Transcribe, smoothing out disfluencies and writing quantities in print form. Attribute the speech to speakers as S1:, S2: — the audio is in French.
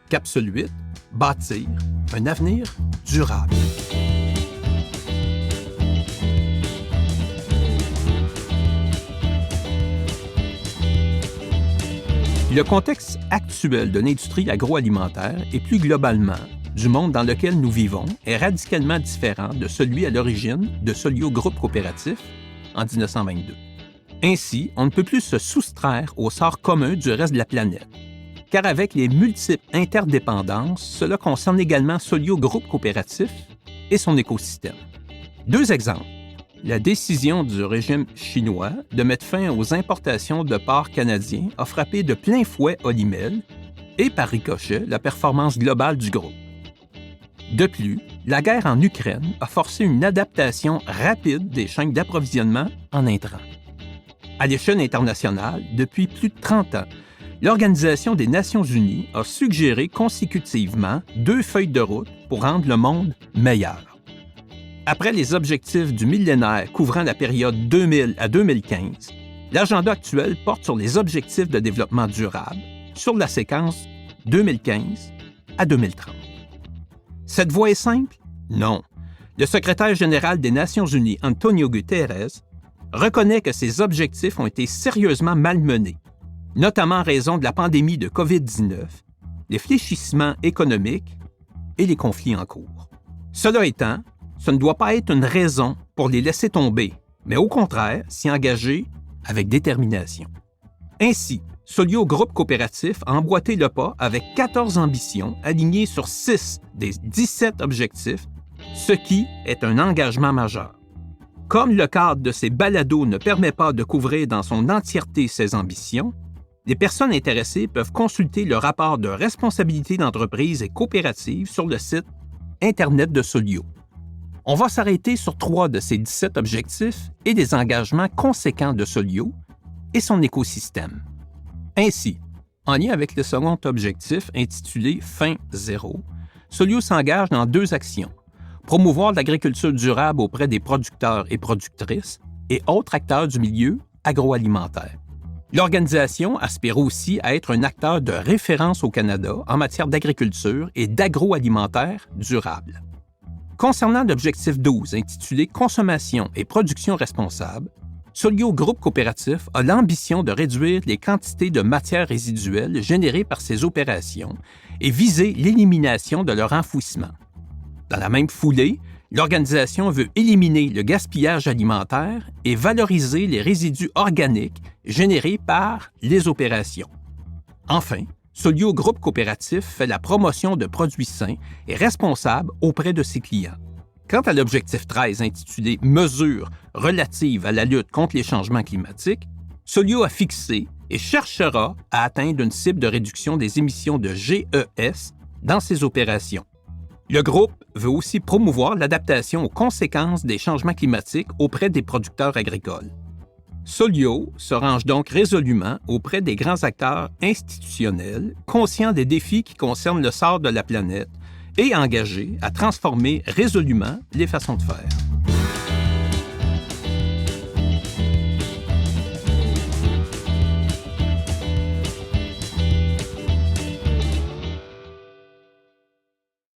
S1: Capsule 8, bâtir un avenir durable. Le contexte actuel de l'industrie agroalimentaire et plus globalement du monde dans lequel nous vivons est radicalement différent de celui à l'origine de Soliot Groupe Coopératif en 1922. Ainsi, on ne peut plus se soustraire au sort commun du reste de la planète, car avec les multiples interdépendances, cela concerne également Soliot Groupe Coopératif et son écosystème. Deux exemples. La décision du régime chinois de mettre fin aux importations de porcs canadiens a frappé de plein fouet Olymel et, par ricochet, la performance globale du groupe. De plus, la guerre en Ukraine a forcé une adaptation rapide des chaînes d'approvisionnement en intrants. À l'échelle internationale, depuis plus de 30 ans, l'Organisation des Nations unies a suggéré consécutivement 2 feuilles de route pour rendre le monde meilleur. Après les objectifs du millénaire couvrant la période 2000 à 2015, l'agenda actuel porte sur les objectifs de développement durable sur la séquence 2015 à 2030. Cette voie est simple? Non. Le secrétaire général des Nations unies, Antonio Guterres, reconnaît que ces objectifs ont été sérieusement malmenés, notamment en raison de la pandémie de COVID-19, les fléchissements économiques et les conflits en cours. Cela étant, ce ne doit pas être une raison pour les laisser tomber, mais au contraire, s'y engager avec détermination. Ainsi, Soliot Groupe Coopératif a emboîté le pas avec 14 ambitions alignées sur 6 des 17 objectifs, ce qui est un engagement majeur. Comme le cadre de ces balados ne permet pas de couvrir dans son entièreté ces ambitions, les personnes intéressées peuvent consulter le rapport de responsabilité d'entreprise et coopérative sur le site Internet de Soliot. On va s'arrêter sur 3 de ces 17 objectifs et des engagements conséquents de Soliot et son écosystème. Ainsi, en lien avec le second objectif intitulé « Fin zéro », Soliot s'engage dans 2 actions. Promouvoir l'agriculture durable auprès des producteurs et productrices et autres acteurs du milieu agroalimentaire. L'organisation aspire aussi à être un acteur de référence au Canada en matière d'agriculture et d'agroalimentaire durable. Concernant l'objectif 12 intitulé « Consommation et production responsable », Soliot Groupe Coopératif a l'ambition de réduire les quantités de matières résiduelles générées par ces opérations et viser l'élimination de leur enfouissement. Dans la même foulée, l'organisation veut éliminer le gaspillage alimentaire et valoriser les résidus organiques générés par les opérations. Enfin, Soliot Groupe Coopératif fait la promotion de produits sains et responsables auprès de ses clients. Quant à l'objectif 13 intitulé « Mesures relatives à la lutte contre les changements climatiques », Soliot a fixé et cherchera à atteindre une cible de réduction des émissions de GES dans ses opérations. Le groupe veut aussi promouvoir l'adaptation aux conséquences des changements climatiques auprès des producteurs agricoles. Soliot se range donc résolument auprès des grands acteurs institutionnels, conscients des défis qui concernent le sort de la planète et engagés à transformer résolument les façons de faire.